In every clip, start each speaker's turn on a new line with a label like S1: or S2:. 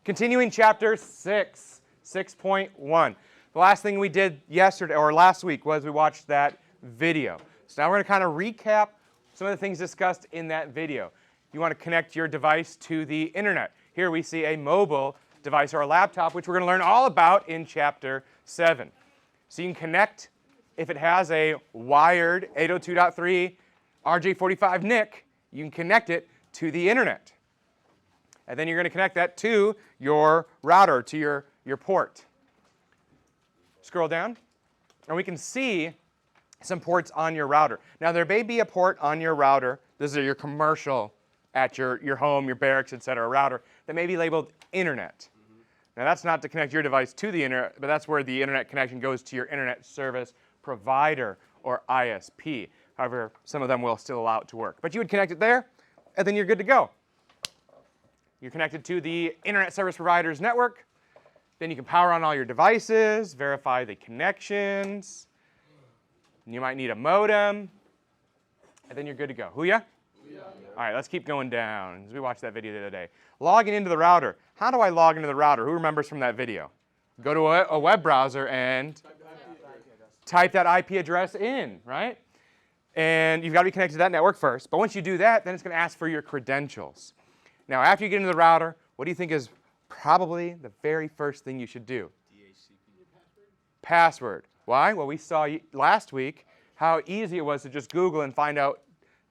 S1: Continuing chapter 6, 6.1. The last thing we did yesterday or last week was we watched that video. So now we're going to kind of recap some of the things discussed in that video. You want to connect your device to the internet. Here we see a mobile device or a laptop, which we're going to learn all about in chapter 7. So you can connect, if it has a wired 802.3 RJ45 NIC, you can connect it to the internet. And then you're going to connect that to your router, to your port. Scroll down, and we can see some ports on your router. Now, there may be a port on your router. This is your commercial at your home, your barracks, etc. router that may be labeled internet. Now, that's not to connect your device to the internet, but that's where the internet connection goes to your internet service provider or ISP. However, some of them will still allow it to work. But you would connect it there, and then you're good to go. You're connected to the internet service provider's network. Then you can power on all your devices, verify the connections. You might need a modem. And then you're good to go. Hoo-ya? All right, let's keep going down as we watched that video the other day. Logging into the router. How do I log into the router? Who remembers from that video? Go to a web browser and type that IP address in, right? And you've got to be connected to that network first. But once you do that, then it's going to ask for your credentials. Now, after you get into the router, what do you think is probably the very first thing you should do? Password. Why? Well, we saw last week how easy it was to just Google and find out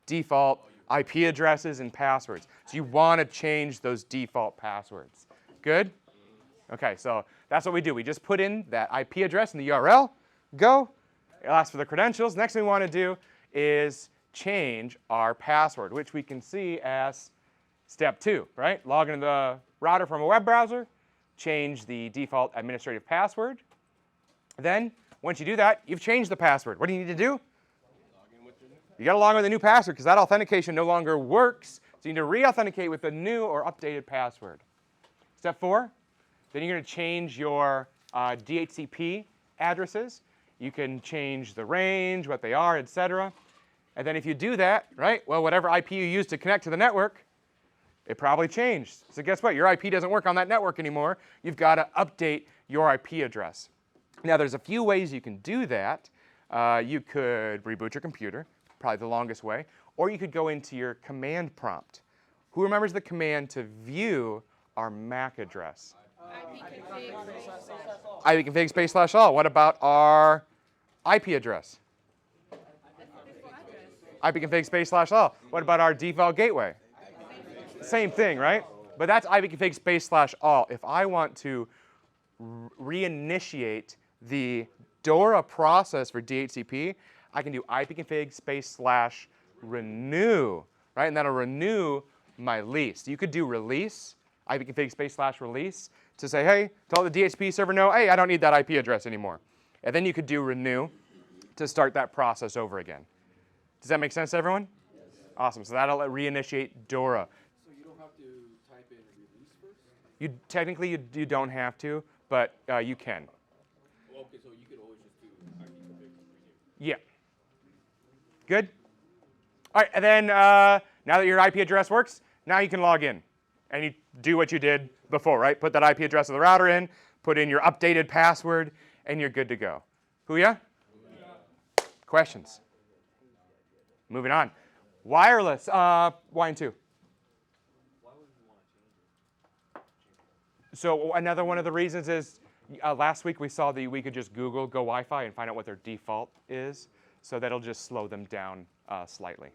S1: default IP addresses and passwords. So you want to change those default passwords. Good? Okay, so that's what we do. We just put in that IP address in the URL, go, it'll ask for the credentials. Next thing we want to do is change our password, which we can see as step 2, right? Log into the router from a web browser, change the default administrative password. Then, once you do that, you've changed the password. What do you need to do? You got to log in with a new password because that authentication no longer works. So you need to re-authenticate with a new or updated password. Step 4, then you're going to change your DHCP addresses. You can change the range, what they are, etc. And then if you do that, right, well, whatever IP you use to connect to the network, it probably changed. So guess what? Your IP doesn't work on that network anymore. You've got to update your IP address. Now, there's a few ways you can do that. You could reboot your computer, probably the longest way, or you could go into your command prompt. Who remembers the command to view our MAC address? ipconfig /all. What about our IP address? ipconfig /all. What about our default gateway? Same thing, right? But that's ipconfig /all. If I want to reinitiate the DORA process for DHCP, I can do ipconfig /renew, right? And that'll renew my lease. You could do release, ipconfig /release, to say, hey, tell the DHCP server no, hey, I don't need that IP address anymore. And then you could do renew to start that process over again. Does that make sense to everyone? Yes. Awesome. So that'll reinitiate DORA. Technically, you don't have to, but you can.
S2: Okay, so you could always just do ipconfig renew.
S1: Yeah. Good? All right, and then now that your IP address works, now you can log in. And you do what you did before, right? Put that IP address of the router in, put in your updated password, and you're good to go. Hoo-ya? Questions? Moving on. Wireless, 1 and 2. So another one of the reasons is last week we saw that we could just Google Go Wi-Fi and find out what their default is. So that'll just slow them down slightly.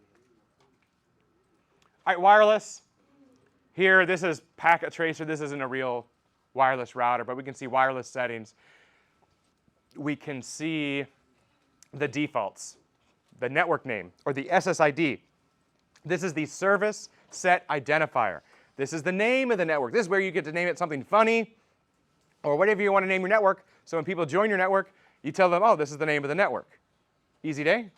S1: All right, wireless. Here, this is Packet Tracer. This isn't a real wireless router, but we can see wireless settings. We can see the defaults, the network name, or the SSID. This is the service set identifier. This is the name of the network. This is where you get to name it something funny or whatever you want to name your network. So when people join your network, you tell them, oh, this is the name of the network. Easy day?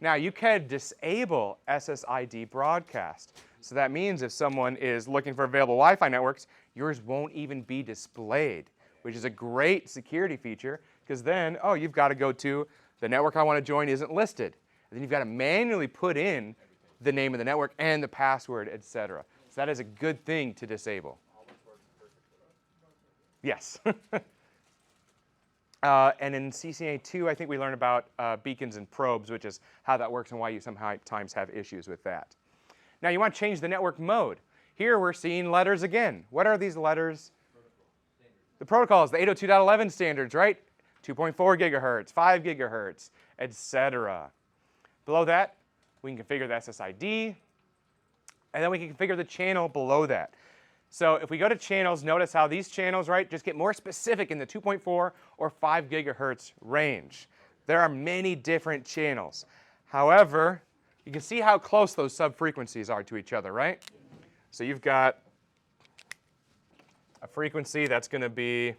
S1: Now, you can disable SSID broadcast. So that means if someone is looking for available Wi-Fi networks, yours won't even be displayed, which is a great security feature because then, oh, you've got to go to the network I want to join isn't listed. And then you've got to manually put in the name of the network and the password, etc. So that is a good thing to disable.
S2: Always works perfectly
S1: Yes. And in CCNA 2, I think we learned about beacons and probes, which is how that works and why you sometimes have issues with that. Now you want to change the network mode. Here we're seeing letters again. What are these letters? The protocols, the 802.11 standards, right? 2.4 gigahertz, 5 gigahertz, etc. Below that, we can configure the SSID, and then we can configure the channel below that. So if we go to channels, notice how these channels, right, just get more specific in the 2.4 or 5 gigahertz range. There are many different channels. However, you can see how close those subfrequencies are to each other, right? So you've got a frequency that's going to be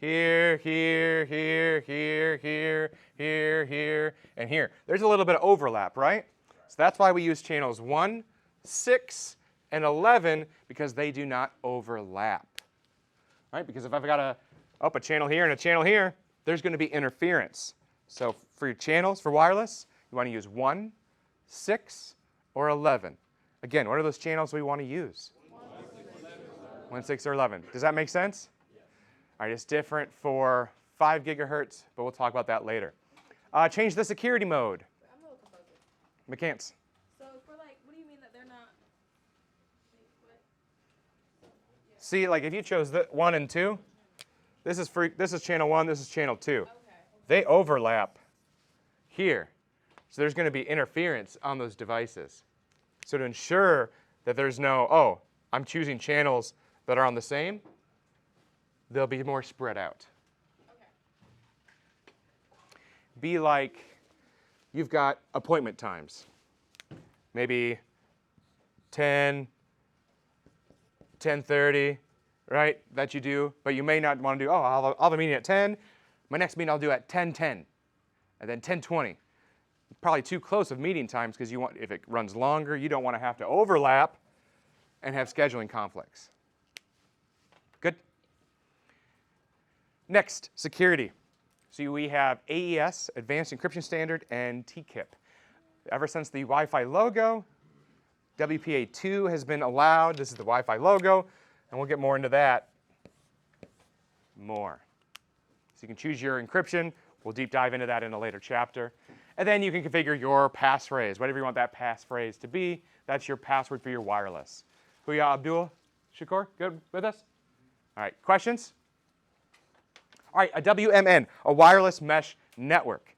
S1: here, here, here, here, here, here, here, and here. There's a little bit of overlap, right? So that's why we use channels 1, 6, and 11, because they do not overlap, right? Because if I've got a channel here and a channel here, there's going to be interference. So for your channels, for wireless, you want to use 1, 6, or 11. Again, what are those channels we want to use? 1, 6, or 11. Does that make sense? All right, it's different for 5 gigahertz, but we'll talk about that later. Change the security mode.
S3: I'm a little confused.
S1: McCants.
S3: So for like, what do you mean that they're not? What?
S1: See, like if you chose the 1 and 2, this is channel 1, this is channel 2.
S3: Okay.
S1: They overlap here. So there's going to be interference on those devices. So to ensure that there's no, oh, I'm choosing channels that are on the same, they'll be more spread out.
S3: Okay.
S1: Be like you've got appointment times. Maybe 10, 10:30, right, that you do, but you may not want to do, oh, I'll have a meeting at 10. My next meeting I'll do at 10:10, and then 10:20. Probably too close of meeting times because you want, if it runs longer, you don't want to have to overlap and have scheduling conflicts. Good? Next, security. So we have AES, Advanced Encryption Standard, and TKIP. Ever since the Wi-Fi logo, WPA2 has been allowed. This is the Wi-Fi logo, and we'll get more into that more. So you can choose your encryption. We'll deep dive into that in a later chapter. And then you can configure your passphrase, whatever you want that passphrase to be. That's your password for your wireless. Huya Abdul Shakur, good with us? All right, questions? All right, a WMN, a wireless mesh network.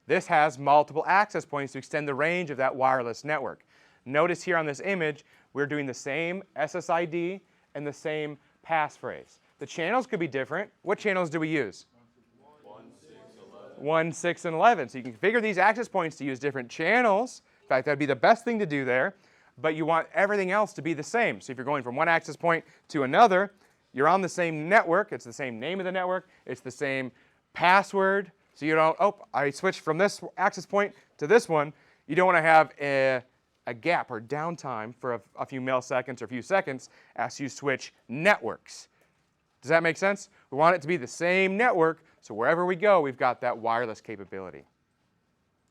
S1: This has multiple access points to extend the range of that wireless network. Notice here on this image, we're doing the same SSID and the same passphrase. The channels could be different. What channels do we use? 1, 6, and 11. So you can configure these access points to use different channels. In fact, that would be the best thing to do there. But you want everything else to be the same. So if you're going from one access point to another, you're on the same network. It's the same name of the network. It's the same password. So you don't, oh, I switched from this access point to this one. You don't want to have a gap or downtime for a few milliseconds or a few seconds as you switch networks. Does that make sense? We want it to be the same network, so wherever we go, we've got that wireless capability.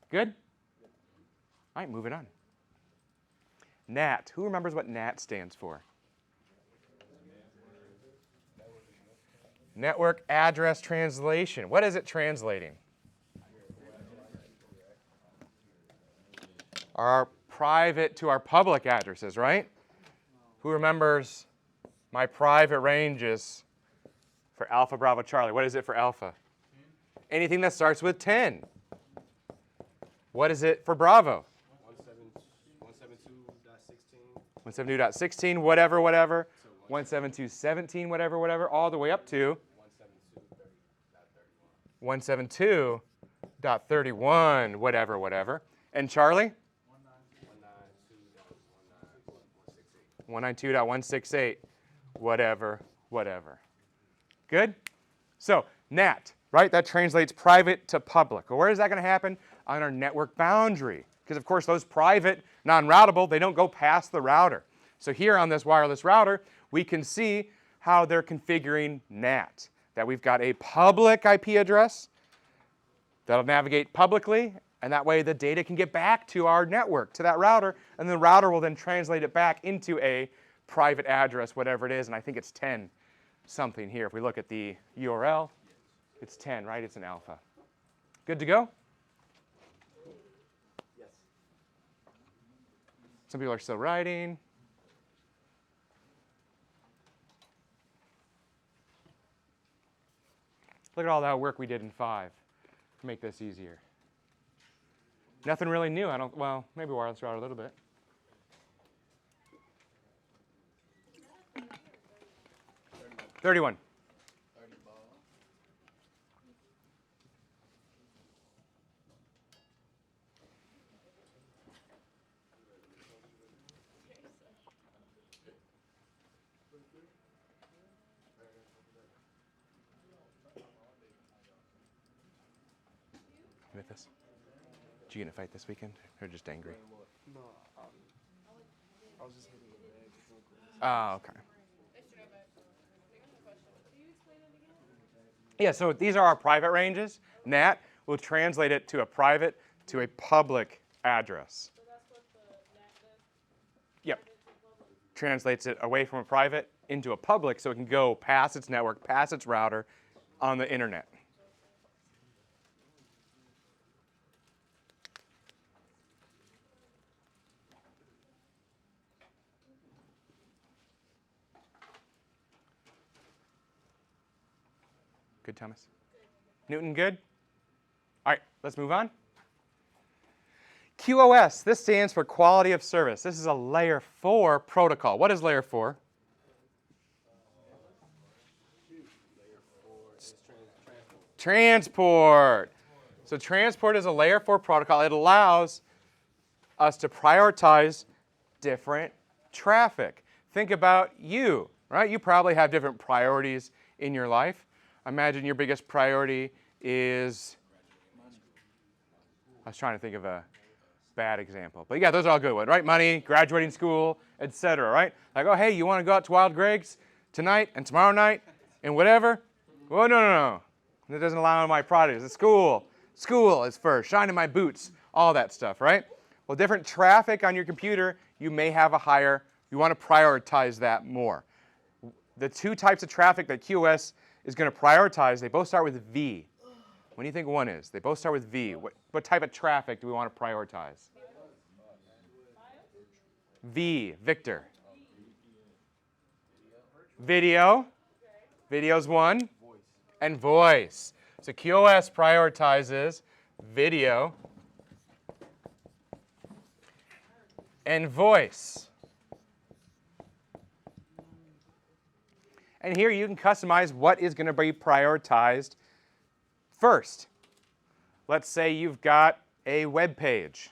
S1: Good? All right, moving on. NAT. Who remembers what NAT stands for? Network Address Translation. What is it translating? Our private to our public addresses, right? Who remembers my private ranges for Alpha, Bravo, Charlie? What is it for Alpha? Anything that starts with 10. What is it for Bravo? 172.16, whatever, whatever. 172.17, whatever, whatever, all the way up to 172.31, whatever, whatever. And Charlie? 192.168, whatever, whatever. Good? So, NAT, right? That translates private to public. Well, where is that going to happen? On our network boundary. Because, of course, those private, non-routable, they don't go past the router. So here on this wireless router, we can see how they're configuring NAT. That we've got a public IP address that'll navigate publicly, and that way the data can get back to our network, to that router, and the router will then translate it back into a private address, whatever it is, and I think it's 10. something here. If we look at the URL, it's 10, right? It's an alpha. Good to go?
S2: Yes.
S1: Some people are still writing. Look at all that work we did in 5 to make this easier. Nothing really new. Well, maybe wireless router a little bit. $31. With us? Did you get in a fight this weekend, or just angry?
S2: No, I was just hitting the bag.
S1: Oh, okay. Yeah, so these are our private ranges. NAT will translate it to a private to a public address.
S3: So that's what the NAT does?
S1: Yep.
S3: Private to public?
S1: Translates it away from a private into a public so it can go past its network, past its router on the internet. Good, Thomas? Newton, good? All right, let's move on. QoS, this stands for quality of service. This is a layer 4 protocol. What is layer 4? Transport. So transport is a layer 4 protocol. It allows us to prioritize different traffic. Think about you, right? You probably have different priorities in your life. Imagine your biggest priority is, I was trying to think of a bad example. But yeah, those are all good ones, right? Money, graduating school, etc., right? Like, oh, hey, you want to go out to Wild Greg's tonight and tomorrow night and whatever? Well, no. That doesn't allow my priorities. It's school. School is first. Shining my boots, all that stuff, right? Well, different traffic on your computer, you may have a higher, you want to prioritize that more. The two types of traffic that QoS is going to prioritize, they both start with V. What do you think one is? They both start with V. What type of traffic do we want to prioritize? V, Victor. Video. Video's one. And voice. So QoS prioritizes video and voice. And here you can customize what is going to be prioritized first. Let's say you've got a web page.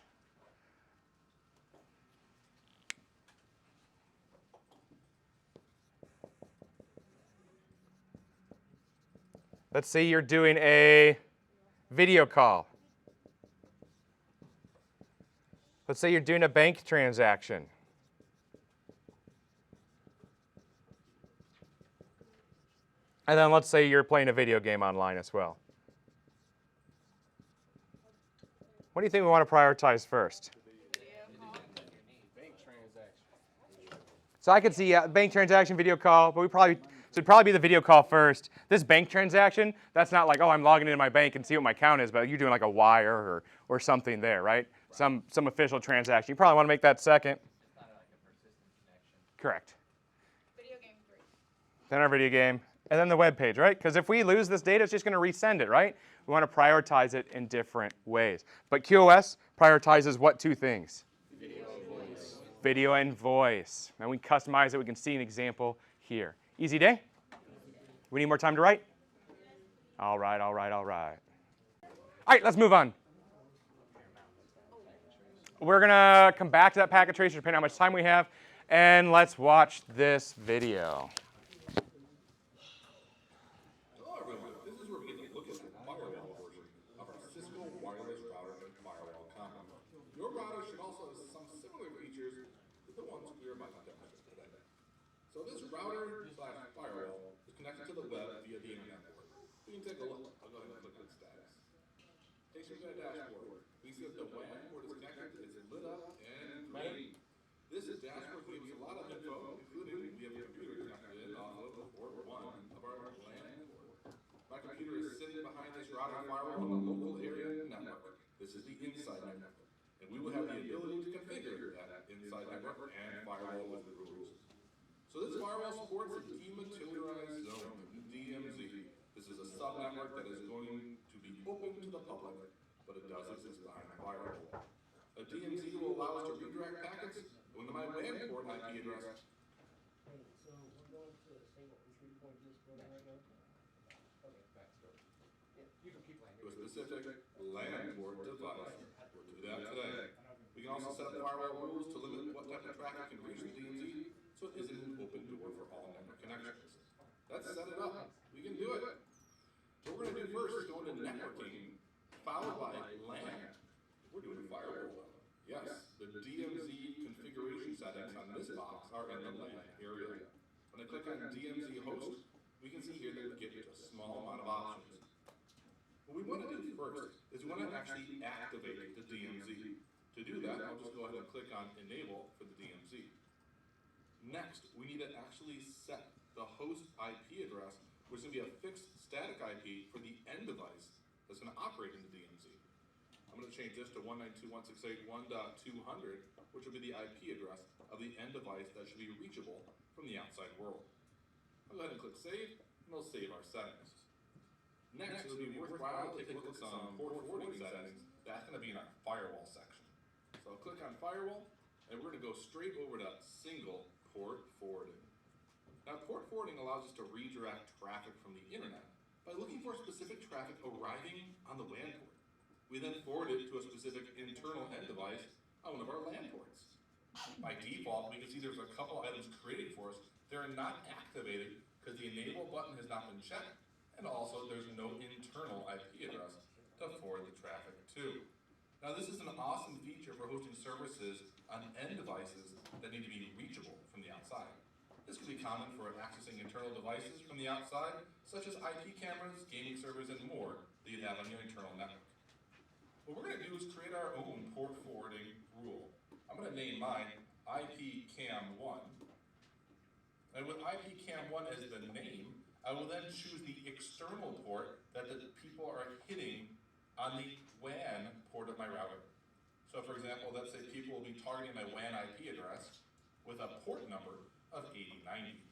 S1: Let's say you're doing a video call. Let's say you're doing a bank transaction. And then let's say you're playing a video game online as well. What do you think we want to prioritize first?
S2: Bank transaction.
S1: So I could see bank transaction, video call, but so it'd probably be the video call first. This bank transaction, that's not like, oh, I'm logging into my bank and see what my count is, but you're doing like a wire or something there, right? Some official transaction. You probably want to make that second.
S4: It's not like a persistent connection.
S1: Correct.
S3: Video game 3.
S1: Then our video game, and then the web page, right? Because if we lose this data, it's just going to resend it, right? We want to prioritize it in different ways. But QoS prioritizes what two things? Video and voice. And we customize it. We can see an example here. Easy day? We need more time to write? All right. All right, let's move on. We're going to come back to that packet tracer depending on how much time we have. And let's watch this video.
S5: Hello everyone, this is where we get to look at the firewall portion of our Cisco wireless router and firewall combo. Your router should also have some similar features to the ones we are about to demonstrate today. So this router/firewall is connected to the web via the internet port. We can take a look. I'll go ahead and click on status. Takes you to the dashboard. We see that the WAN port is connected, is lit up and ready. This dashboard gives you a lot of info, including we have a computer connected off of port 1. router firewall in the local area network. This is the inside network. And we will have the ability to configure that inside network and firewall with rules. So this firewall supports a demilitarized zone, DMZ. This is a subnetwork that is going to be open to the public, but it does exist behind the firewall. A DMZ will allow us to redirect packets when my WAN port IP address.
S6: Hey, so we're going to say what entry point is building right now? Okay.
S4: Backstory.
S6: Yeah.
S4: You can keep playing.
S5: To a specific LAN port device. We'll do that today. We can also set up firewall rules to limit what type of traffic can reach the DMZ, so it isn't an open door for all network connections. Let's set it up. We can do it. What we're going to do first is go into networking, followed by LAN. We're doing firewall. Yes, the DMZ configuration settings on this box are in the LAN area. When I click on DMZ host, we can see here that we get a small amount of options. What we want to do first is we want to actually activate the DMZ. To do that, I'll just go ahead and click on Enable for the DMZ. Next, we need to actually set the host IP address, which is going to be a fixed static IP for the end device that's going to operate in the DMZ. I'm going to change this to 192.168.1.200, which will be the IP address of the end device that should be reachable from the outside world. I'll go ahead and click Save, and it'll save our settings. Next, it'll be worthwhile to take a look at some port forwarding settings. That's going to be in our firewall section. So I'll click on Firewall, and we're going to go straight over to Single Port Forwarding. Now, port forwarding allows us to redirect traffic from the internet by looking for specific traffic arriving on the WAN port. We then forward it to a specific internal end device on one of our LAN ports. By default, we can see there's a couple items created for us. They're not activated because the Enable button has not been checked, and also there's no internal IP address to forward the traffic to. Now, this is an awesome feature for hosting services on end devices that need to be reachable from the outside. This can be common for accessing internal devices from the outside, such as IP cameras, gaming servers, and more that you'd have on your internal network. What we're going to do is create our own port forwarding rule. I'm going to name mine IPCAM1. And with IPCAM1 as the name, I will then choose the external port that the people are hitting on the WAN port of my router. So for example, let's say people will be targeting my WAN IP address with a port number of 8090.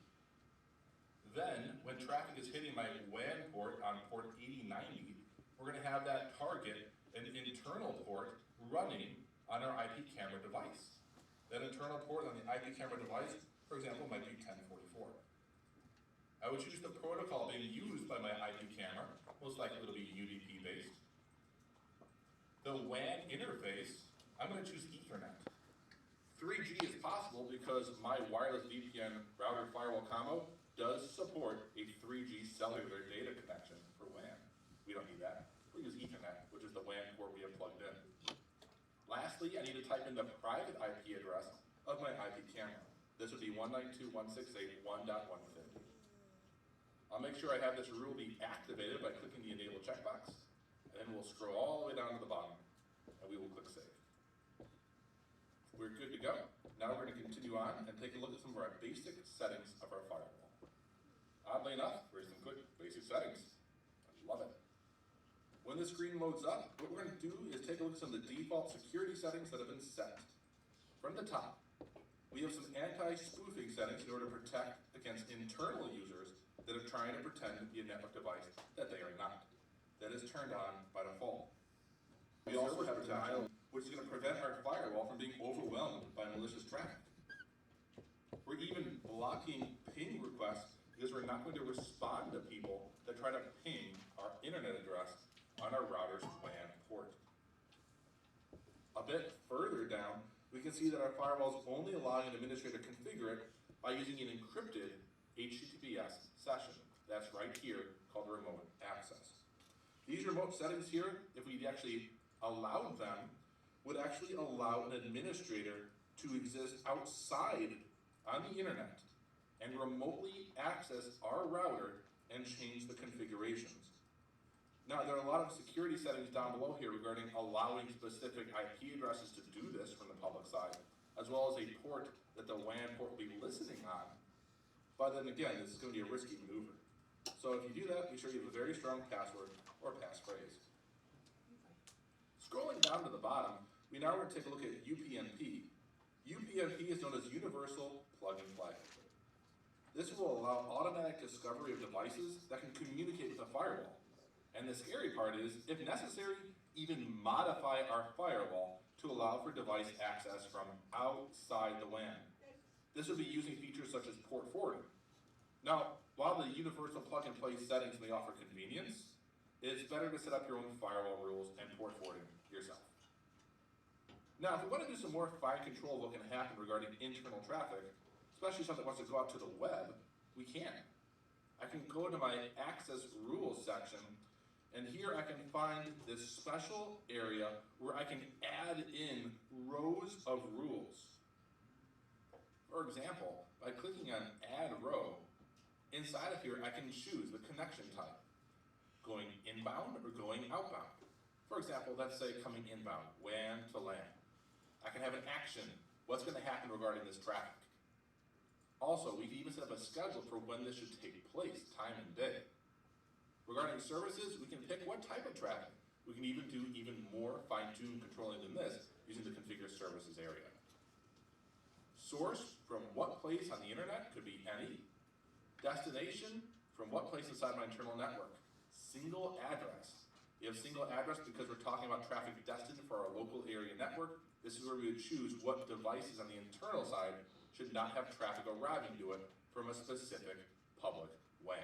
S5: Then, when traffic is hitting my WAN port on port 8090, we're going to have that target an internal port running on our IP camera device. That internal port on the IP camera device, for example, might be 1044. I would choose the protocol being used by my IP camera. Most likely it'll be UDP based. The WAN interface, I'm going to choose Ethernet. 3G is possible because my wireless VPN router firewall combo does support a 3G cellular data connection for WAN. We don't need that. We'll use Ethernet, which is the WAN port we have plugged in. Lastly, I need to type in the private IP address of my IP camera. This would be 192.168.1.150. I'll make sure I have this rule be activated by clicking the Enable checkbox, and then we'll scroll all the way down to the bottom, and we will click Save. We're good to go. Now we're going to continue on and take a look at some of our basic settings of our firewall. Oddly enough, here's some quick basic settings. I love it. When the screen loads up, what we're going to do is take a look at some of the default security settings that have been set. From the top, we have some anti-spoofing settings in order to protect against internal users that are trying to pretend to be a network device that they are not. That is turned on by default. We also have a denial, which is going to prevent our firewall from being overwhelmed by malicious traffic. We're even blocking ping requests because we're not going to respond to people that try to ping our internet address on our router's WAN port. A bit further down, we can see that our firewall is only allowing an administrator to configure it by using an encrypted HTTPS session. That's right here, called remote access. These remote settings here, if we actually allowed them, would actually allow an administrator to exist outside on the internet and remotely access our router and change the configurations. Now, there are a lot of security settings down below here regarding allowing specific IP addresses to do this from the public side, as well as a port that the WAN port will be listening on. But then again, this is going to be a risky maneuver. So if you do that, be sure you have a very strong password or passphrase. Scrolling down to the bottom, we now are going to take a look at UPnP. UPnP is known as Universal Plug and Play. This will allow automatic discovery of devices that can communicate with a firewall. And the scary part is, if necessary, even modify our firewall to allow for device access from outside the WAN. This would be using features such as port forwarding. Now, while the universal plug and play settings may offer convenience, it's better to set up your own firewall rules and port forwarding yourself. Now, if we want to do some more fine control of what can happen regarding internal traffic, especially something that wants to go out to the web, we can. I can go to my access rules section, and here I can find this special area where I can add in rows of rules. For example, by clicking on add row, inside of here I can choose the connection type, going inbound or going outbound. For example, let's say coming inbound, WAN to LAN. I can have an action, what's going to happen regarding this traffic. Also, we can even set up a schedule for when this should take place, time and day. Regarding services, we can pick what type of traffic. We can even do even more fine-tuned controlling than this using the configure services area. Source, from what place on the internet, could be any. Destination, from what place inside my internal network. Single address. You have single address because we're talking about traffic destined for our local area network. This is where we would choose what devices on the internal side should not have traffic arriving to it from a specific public WAN.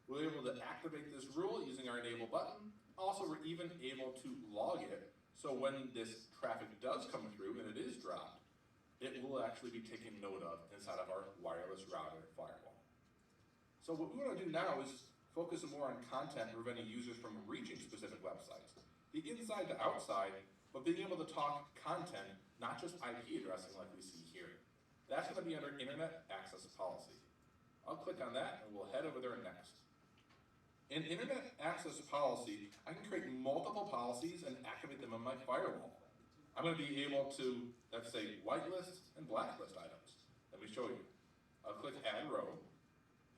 S5: We're able to activate this rule using our enable button. Also, we're even able to log it, so when this traffic does come through and it is dropped, it will actually be taken note of inside of our wireless router firewall. So what we want to do now is focus more on content preventing users from reaching specific websites. The inside to outside, but being able to talk content, not just IP addressing like we see here. That's going to be under Internet Access Policy. I'll click on that and we'll head over there next. In Internet Access Policy, I can create multiple policies and activate them on my firewall. I'm going to be able to, let's say, whitelist and blacklist items. Let me show you. I'll click Add Row.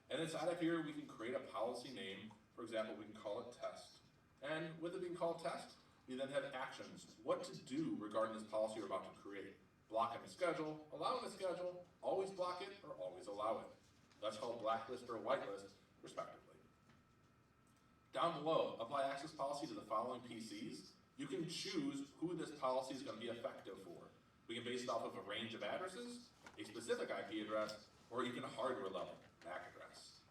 S5: And inside of here, we can create a policy name. For example, we can call it Test. And with it being called Test, we then have actions. What to do regarding this policy we're about to create. Blocking the schedule, allowing the schedule, always block it, or always allow it. That's called blacklist or whitelist, respectively. Down below, apply access policy to the following PCs. You can choose who this policy is going to be effective for. We can base it off of a range of addresses, a specific IP address, or even a hardware level MAC address.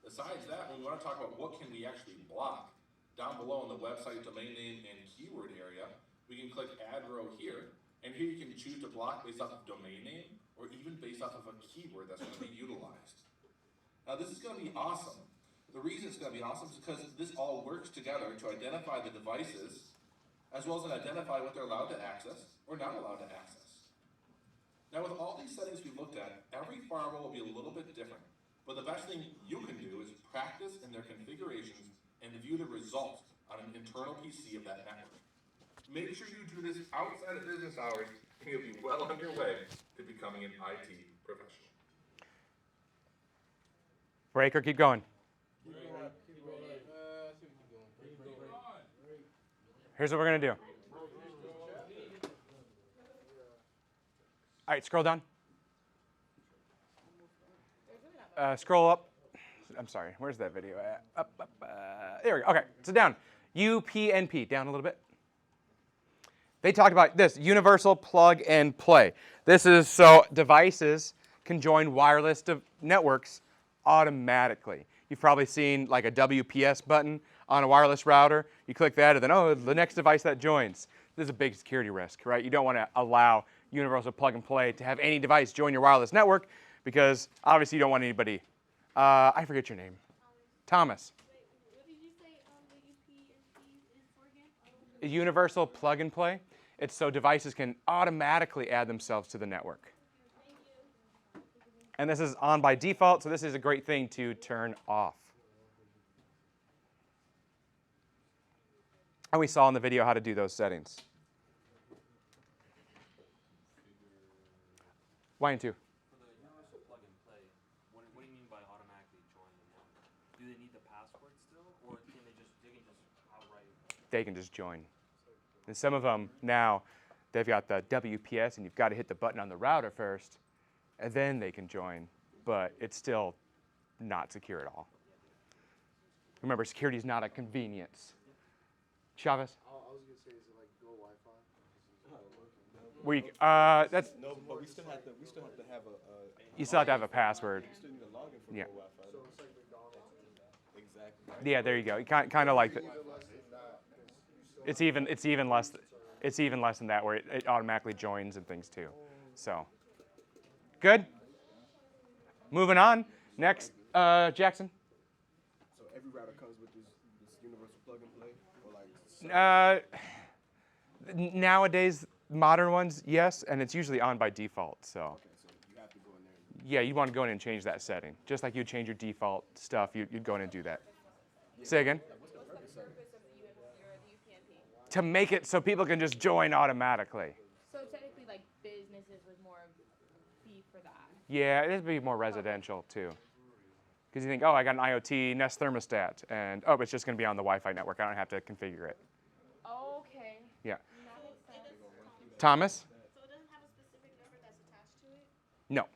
S5: Besides that, when we want to talk about what can we actually block, down below in the website domain name and keyword area, we can click Add Row here, and here you can choose to block based off of domain name, or even based off of a keyword that's going to be utilized. Now this is going to be awesome. The reason it's going to be awesome is because this all works together to identify the devices, as well as identify what they're allowed to access or not allowed to access. Now with all these settings we've looked at, every firewall will be a little bit different, but the best thing you can do is practice in their configurations and view the results on an internal PC of that network. Make sure you do this outside of business hours, and you'll be well on your way to becoming an IT professional.
S1: Break or keep going? Here's what we're going to do. All right, scroll down. Scroll up. I'm sorry, where's that video at? Up. There we go. Okay, so down. UPnP, down a little bit. They talked about this, universal plug and play. This is so devices can join wireless networks automatically. You've probably seen like a WPS button on a wireless router. You click that and then, oh, the next device that joins. This is a big security risk, right? You don't want to allow universal plug and play to have any device join your wireless network because obviously you don't want anybody. I forget your name. Thomas.
S3: Wait, what did you say the UPnP is for again?
S1: A universal plug and play. It's so devices can automatically add themselves to the network. And this is on by default, so this is a great thing to turn off. And we saw in the video how to do those settings. 1 and 2.
S4: For the universal plug and play, what do you mean by automatically join the
S1: they can just join. And some of them now, they've got the WPS, and you've got to hit the button on the router first, and then they can join. But it's still not secure at all. Remember, security is not a convenience. Chavez?
S2: I was gonna say, is it like Go Wi-Fi?
S1: That's
S7: No, but we still have to have a.
S1: you still have to have a password.
S7: We still need a login for
S1: Yeah.
S7: Go Wi-Fi.
S2: So it's like McDonald's.
S7: Exactly.
S1: Yeah, there you go. Kind of like that.
S2: Even less than that, 'cause you still
S1: It's even less. It's even less than that, where it automatically joins and things too. So, good. Moving on. Next, Jackson.
S7: So every router comes with this universal plug and play, or like.
S1: Nowadays, modern ones, yes, and it's usually on by default. So,
S7: Okay, so you have to go in there.
S1: yeah, you want to go in and change that setting, just like you'd change your default stuff. You'd go in and do that. Say again.
S3: What's the purpose of your UPnP?
S1: To make it so people can just join automatically.
S3: So technically, like businesses would more be for that.
S1: Yeah, it'd be more residential too. Because you think, oh, I got an IoT Nest thermostat, and oh, it's just going to be on the Wi-Fi network. I don't have to configure it.
S3: Okay.
S1: Yeah.
S3: That makes sense.
S1: Thomas?
S8: So it doesn't have a specific number that's attached to it?
S1: No.
S8: Okay.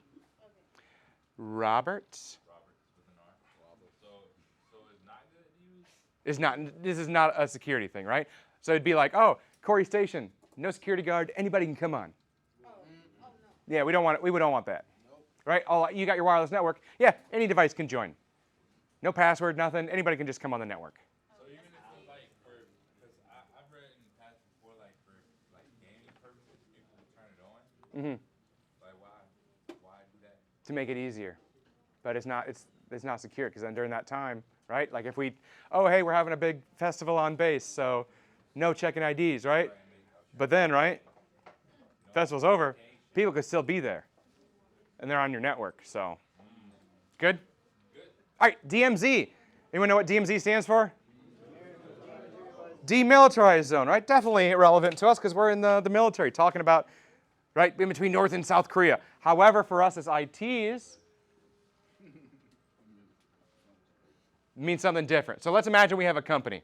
S1: Robert? This is not a security thing, right? So it'd be like, oh, Corey Station, no security guard, anybody can come on.
S8: Oh, no.
S1: Yeah, we don't want that. Right? You got your wireless network. Yeah, any device can join. No password, nothing. Anybody can just come on the network.
S4: So even if it's like because I've read in the past before, like for like gaming purposes, people will turn it on.
S1: Mm-hmm.
S4: Like why do that?
S1: To make it easier. But it's not secure, because then during that time, right? Like if we, oh, hey, we're having a big festival on base, so no checking IDs, right? But then, right, festival's over, people could still be there. And they're on your network, so. Good? All right, DMZ. Anyone know what DMZ stands for? Demilitarized zone, right? Definitely relevant to us because we're in the military, talking about, right, in between North and South Korea. However, for us as ITs, it means something different. So let's imagine we have a company.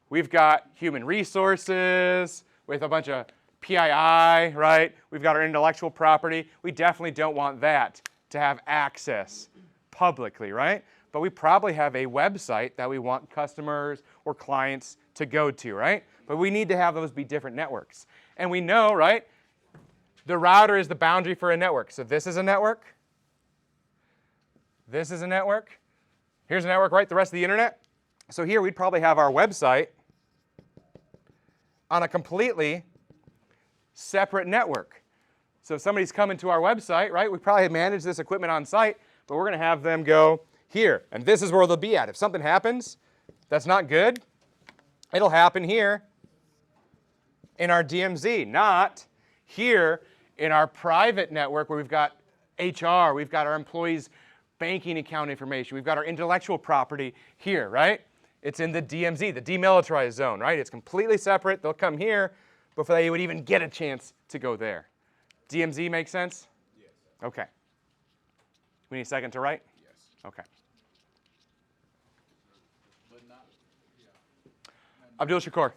S1: We've got human resources with a bunch of PII, right? We've got our intellectual property. We definitely don't want that to have access publicly, right? But we probably have a website that we want customers or clients to go to, right? But we need to have those be different networks. And we know, right, the router is the boundary for a network. So this is a network. This is a network. Here's a network, right? The rest of the internet. So here we'd probably have our website on a completely separate network. So if somebody's coming to our website, right, we probably manage this equipment on site, but we're going to have them go here. And this is where they'll be at. If something happens that's not good, it'll happen here in our DMZ, not here in our private network where we've got HR, we've got our employees' banking account information, we've got our intellectual property here, right? It's in the DMZ, the demilitarized zone, right? It's completely separate. They'll come here before they would even get a chance to go there. DMZ makes sense?
S7: Yes.
S1: Okay. We need a second to write?
S7: Yes.
S1: Okay.
S7: But not.
S1: Abdul Shakur.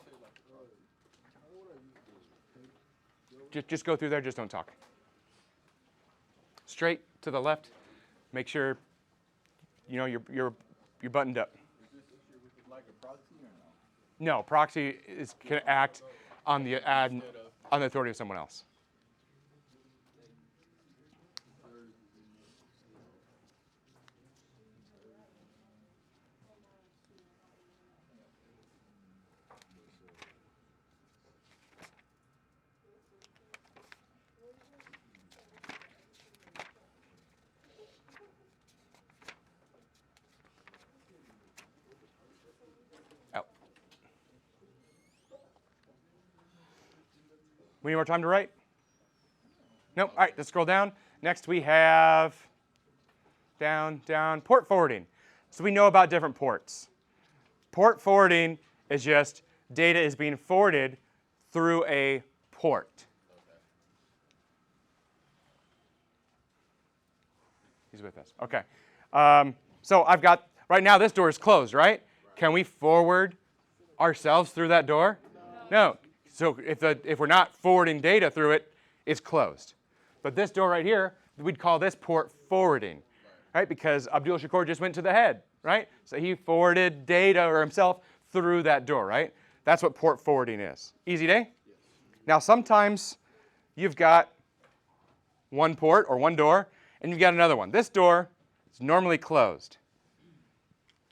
S1: Just go through there, just don't talk. Straight to the left. Make sure you know you're buttoned up.
S7: Is this issue with like a proxy or no?
S1: No, proxy can act on the authority of someone else. We need more time to write? Nope. All right, let's scroll down. Next we have down, port forwarding. So we know about different ports. Port forwarding is just data is being forwarded through a port. He's with us. Okay. So I've got, right now this door is closed, right? Can we forward ourselves through that door? No. So if we're not forwarding data through it, it's closed. But this door right here, we'd call this port forwarding, right? Because Abdul Shakur just went to the head, right? So he forwarded data or himself through that door, right? That's what port forwarding is. Easy day? Now sometimes you've got one port or one door, and you've got another one. This door is normally closed.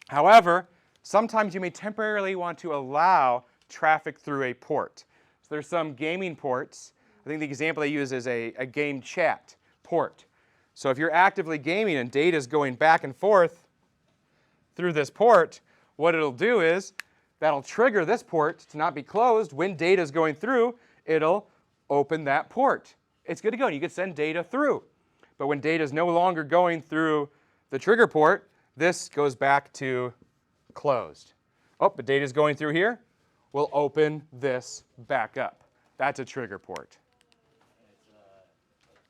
S1: However, sometimes you may temporarily want to allow traffic through a port. So there's some gaming ports. I think the example they use is a game chat port. So if you're actively gaming and data is going back and forth through this port, what it'll do is that'll trigger this port to not be closed. When data is going through, it'll open that port. It's good to go. You can send data through. But when data is no longer going through the trigger port, this goes back to closed. Oh, but data is going through here. We'll open this back up. That's a trigger port.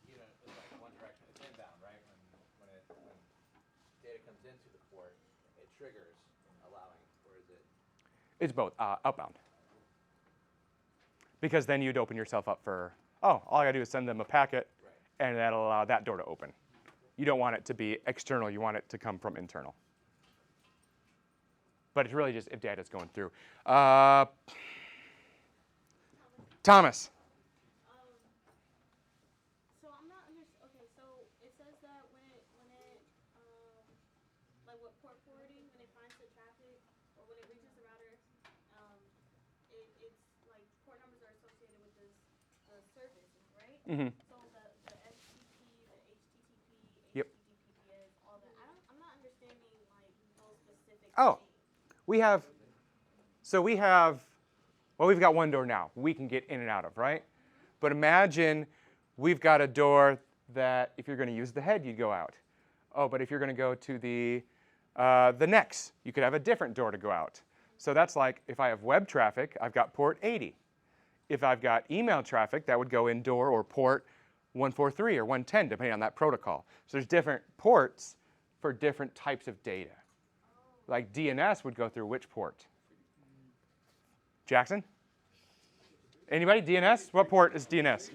S9: It's like one direction. It's inbound, right? When data comes into the port, it triggers allowing, or is it?
S1: It's both, outbound. Because then you'd open yourself up for, all I gotta do is send them a packet, and that'll allow that door to open. You don't want it to be external, you want it to come from internal. But it's really just if data's going through. Thomas.
S8: So I'm not okay, so it says that when it like what port forwarding, when it finds the traffic or when it reaches the router, it's like port numbers are associated with the services, right?
S1: Mm-hmm.
S8: So the FTP, the HTTP,
S1: Yep.
S8: HTTPS, all that. I'm not understanding like those specific
S1: Oh,
S8: things.
S1: we've got one door now we can get in and out of, right? But imagine we've got a door that if you're going to use the head, you'd go out. Oh, but if you're going to go to the necks, you could have a different door to go out. So that's like if I have web traffic, I've got port 80. If I've got email traffic, that would go in door or port 143 or 110, depending on that protocol. So there's different ports for different types of data. Like DNS would go through which port? Jackson? Anybody? DNS? What port is DNS?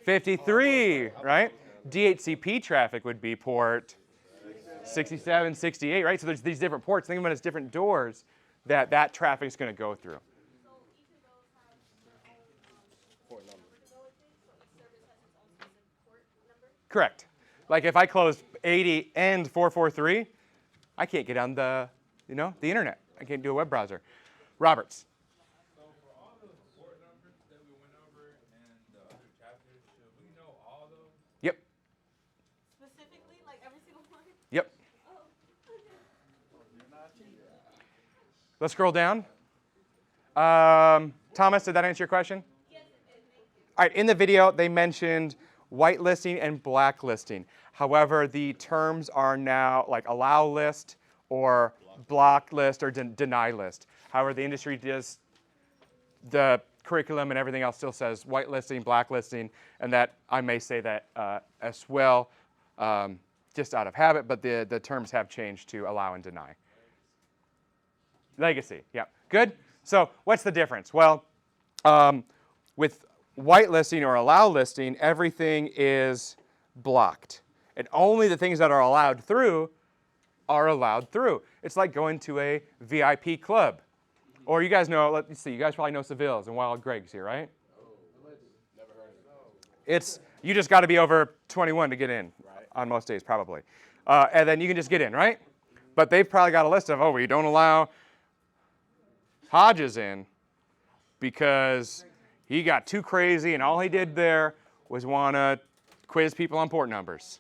S1: 53, right? DHCP traffic would be port 67, 68, right? So there's these different ports. Think of it as different doors that traffic is going to go through.
S8: So each of those have their own
S7: Port number.
S8: number to go with it. So each service has its own specific port number.
S1: Correct. Like if I close 80 and 443, I can't get on the internet. I can't do a web browser. Roberts.
S4: So for all those port numbers that we went over and the other chapters, should we know all those?
S1: Yep.
S8: Specifically, like every single one.
S1: Yep.
S8: Oh, okay.
S1: Let's scroll down. Thomas, did that answer your question?
S8: Yes, it did. Thank you.
S1: All right, in the video, they mentioned whitelisting and blacklisting. However, the terms are now like allow list or block list or deny list. However, the industry does, the curriculum and everything else still says whitelisting, blacklisting, and that I may say that as well, just out of habit, but the terms have changed to allow and deny. Legacy, yeah. Good? So what's the difference? Well, with whitelisting or allow listing, everything is blocked. And only the things that are allowed through are allowed through. It's like going to a VIP club. Or you guys know, let's see, you guys probably know Seville's and Wild Greg's here, right?
S7: Never heard of it.
S1: You just got to be over 21 to get in on most days, probably. And then you can just get in, right? But they've probably got a list of, we don't allow Hodges in because he got too crazy and all he did there was want to quiz people on port numbers.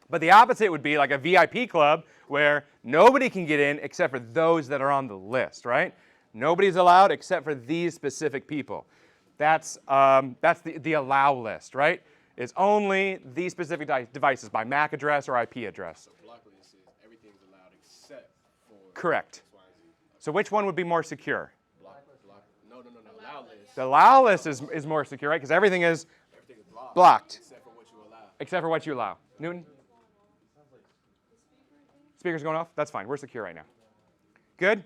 S1: But the opposite would be like a VIP club where nobody can get in except for those that are on the list, right? Nobody's allowed except for these specific people. That's the allow list, right? It's only these specific devices by MAC address or IP address.
S7: So blacklist is everything's allowed except for
S1: Correct.
S7: X, Y, and Z.
S1: So which one would be more secure?
S7: No. Allow list.
S1: The allow list is more secure, right? Because everything is
S7: Everything is blocked.
S1: blocked
S7: Except for what you allow.
S1: except for what you allow. Newton? Speaker's going off? That's fine. We're secure right now. Good?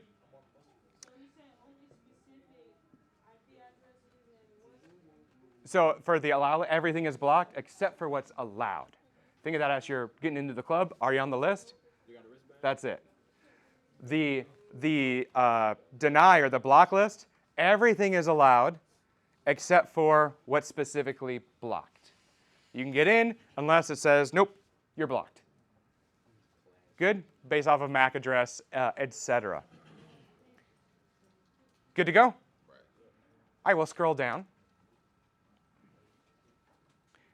S1: So for the allow, everything is blocked except for what's allowed. Think of that as you're getting into the club. Are you on the list? That's it. The deny or the block list, everything is allowed except for what's specifically blocked. You can get in unless it says, nope, you're blocked. Good? Based off of MAC address, etc. Good to go? I will scroll down.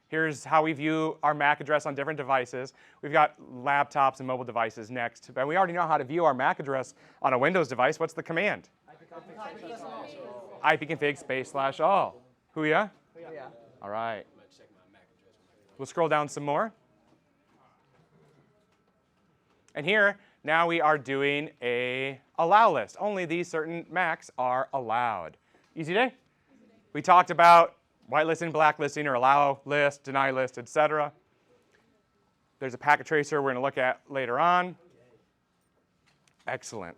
S1: Here's how we view our MAC address on different devices. We've got laptops and mobile devices next. But we already know how to view our MAC address on a Windows device. What's the command? ipconfig /all. Who ya?
S9: Yeah.
S1: All right. We'll scroll down some more. And here, now we are doing a allow list. Only these certain Macs are allowed. Easy day? We talked about whitelisting, blacklisting, or allow list, deny list, etc. There's a packet tracer we're going to look at later on. Excellent.